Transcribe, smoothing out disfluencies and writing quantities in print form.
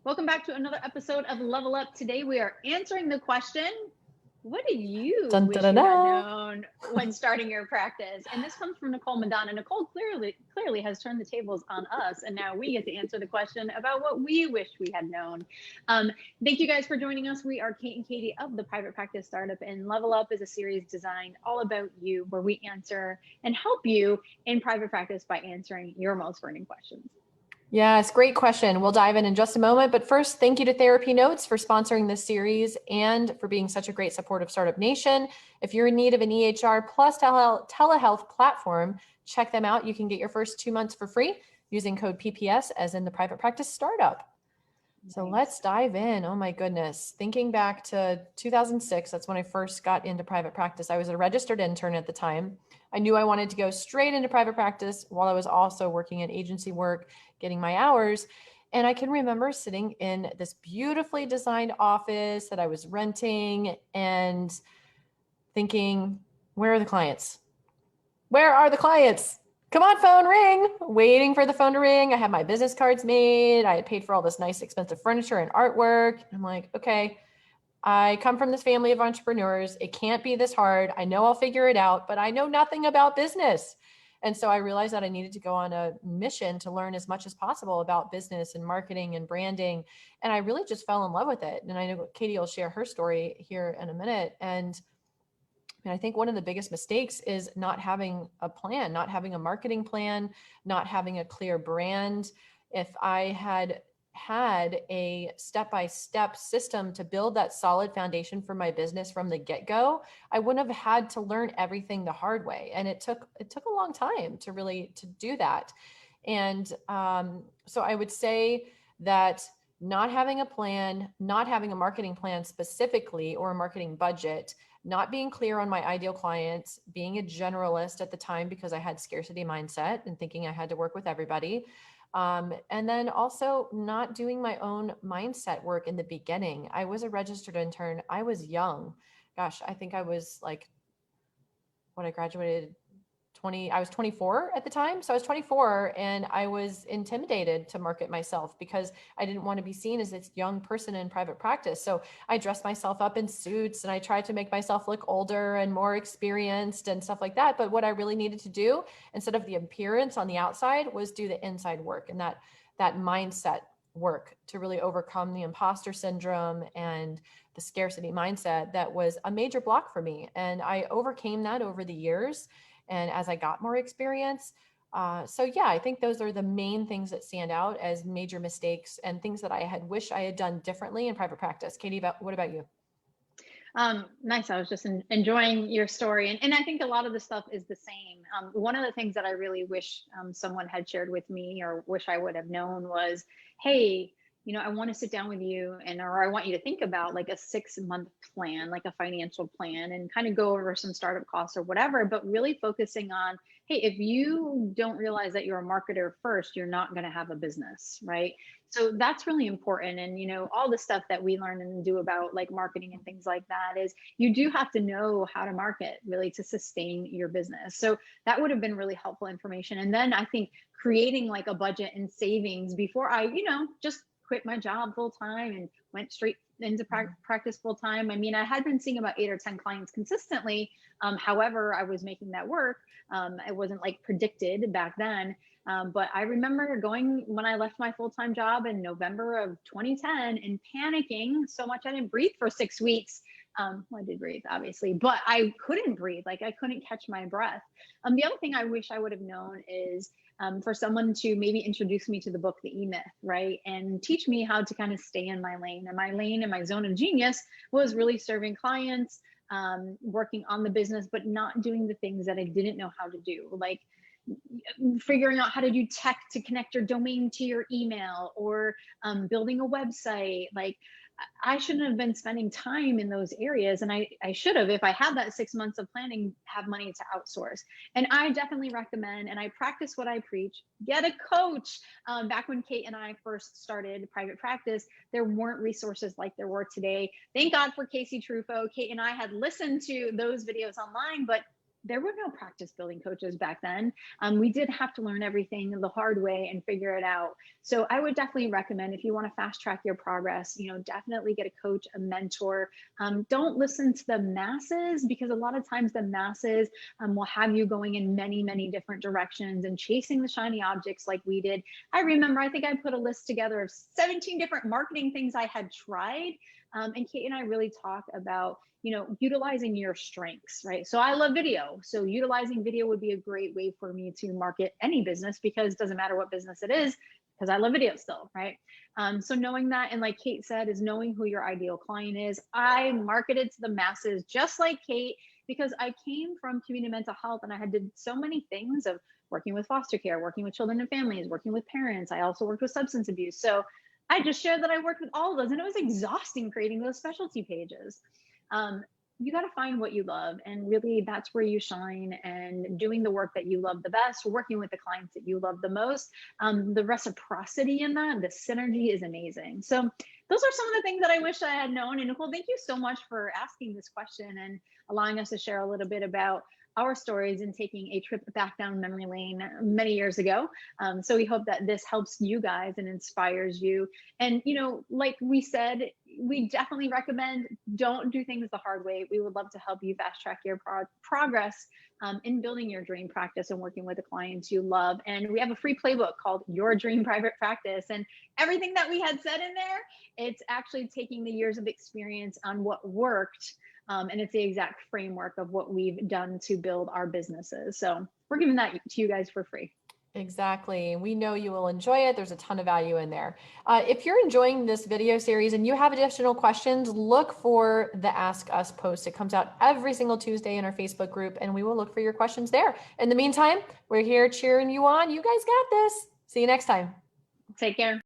Welcome back to another episode of Level Up. Today we are answering the question, what did you Dun, wish dun, you had dun. known when starting your practice? And this comes from Nicole Madonna. Nicole clearly has turned the tables on us, and now we get to answer the question about what we wish we had known. Thank you guys for joining us. We are Kate and Katie of the Private Practice Startup, and Level Up is a series designed all about you, where we answer and help you in private practice by answering your most burning questions. Yes, great question. We'll dive in just a moment. But first, thank you to TherapyNotes for sponsoring this series and for being such a great support of Startup Nation. If you're in need of an EHR plus telehealth platform, check them out. You can get your first 2 months for free using code PPS, as in the Private Practice Startup. So let's dive in. Oh my goodness. Thinking back to 2006, that's when I first got into private practice. I was a registered intern at the time. I knew I wanted to go straight into private practice while I was also working in agency work, getting my hours. And I can remember sitting in this beautifully designed office that I was renting and thinking, where are the clients? Where are the clients? Come on, phone, ring. Waiting for the phone to ring. I had my business cards made. I had paid for all this nice, expensive furniture and artwork. I'm like, okay, I come from this family of entrepreneurs. It can't be this hard. I know I'll figure it out, but I know nothing about business. And so I realized that I needed to go on a mission to learn as much as possible about business and marketing and branding. And I really just fell in love with it. And I know Katie will share her story here in a minute. And I think one of the biggest mistakes is not having a plan, not having a marketing plan, not having a clear brand. If I had a step-by-step system to build that solid foundation for my business from the get-go, I wouldn't have had to learn everything the hard way. And it took a long time to do that. And so I would say that not having a plan, not having a marketing plan specifically, or a marketing budget, not being clear on my ideal clients, being a generalist at the time because I had scarcity mindset and thinking I had to work with everybody. And then also not doing my own mindset work in the beginning. I was a registered intern. I was young. Gosh, I think I was like, when I graduated, I was 24 at the time. So I was 24 and I was intimidated to market myself because I didn't want to be seen as this young person in private practice. So I dressed myself up in suits and I tried to make myself look older and more experienced and stuff like that. But what I really needed to do, instead of the appearance on the outside, was do the inside work and that mindset work to really overcome the imposter syndrome and the scarcity mindset that was a major block for me. And I overcame that over the years. And as I got more experience. So yeah, I think those are the main things that stand out as major mistakes and things that I had wished I had done differently in private practice. Katie, what about you? Nice. I was just enjoying your story. And I think a lot of the stuff is the same. One of the things that I really wish someone had shared with me, or wish I would have known, was, hey, I want to sit down with you or I want you to think about like a 6-month plan, like a financial plan, and kind of go over some startup costs or whatever, but really focusing on, hey, if you don't realize that you're a marketer first, you're not going to have a business, right? So that's really important. And, all the stuff that we learn and do about like marketing and things like that is you do have to know how to market really to sustain your business. So that would have been really helpful information. And then I think creating like a budget and savings before I, just quit my job full time and went straight into practice full time. I mean, I had been seeing about 8 or 10 clients consistently. However, I was making that work. It wasn't like predicted back then. But I remember going when I left my full-time job in November of 2010 and panicking so much I didn't breathe for 6 weeks. Well, I did breathe, obviously, but I couldn't breathe. Like I couldn't catch my breath. The other thing I wish I would have known is for someone to maybe introduce me to the book, The E-Myth, right? And teach me how to kind of stay in my lane. And my lane and my zone of genius was really serving clients, working on the business, but not doing the things that I didn't know how to do. Like figuring out how to do tech to connect your domain to your email, or building a website. Like I shouldn't have been spending time in those areas. And I should have, if I had that 6 months of planning, have money to outsource. And I definitely recommend, and I practice what I preach, get a coach. Back when Kate and I first started private practice, there weren't resources like there were today. Thank God for Casey Truffaut. Kate and I had listened to those videos online, but there were no practice building coaches back then. We did have to learn everything the hard way and figure it out. So I would definitely recommend, if you want to fast track your progress, definitely get a coach, a mentor. Don't listen to the masses, because a lot of times the masses will have you going in many, many different directions and chasing the shiny objects like we did. I remember, I think I put a list together of 17 different marketing things I had tried. And Kate and I really talk about, utilizing your strengths, right? So I love video. So utilizing video would be a great way for me to market any business, because it doesn't matter what business it is, because I love video still, right? So knowing that, and like Kate said, is knowing who your ideal client is. I marketed to the masses just like Kate, because I came from community mental health and I had did so many things of working with foster care, working with children and families, working with parents. I also worked with substance abuse. So I just shared that I worked with all of those, and it was exhausting creating those specialty pages. You got to find what you love, and really that's where you shine, and doing the work that you love the best, working with the clients that you love the most. The reciprocity in that, the synergy is amazing. So those are some of the things that I wish I had known. And Nicole, thank you so much for asking this question and allowing us to share a little bit about our stories and taking a trip back down memory lane many years ago. So we hope that this helps you guys and inspires you. And, like we said, we definitely recommend, don't do things the hard way. We would love to help you fast track your progress in building your dream practice and working with the clients you love. And we have a free playbook called Your Dream Private Practice. And everything that we had said in there, it's actually taking the years of experience on what worked. And it's the exact framework of what we've done to build our businesses. So we're giving that to you guys for free. Exactly. We know you will enjoy it. There's a ton of value in there. If you're enjoying this video series and you have additional questions, look for the Ask Us post. It comes out every single Tuesday in our Facebook group, and we will look for your questions there. In the meantime, we're here cheering you on. You guys got this. See you next time. Take care.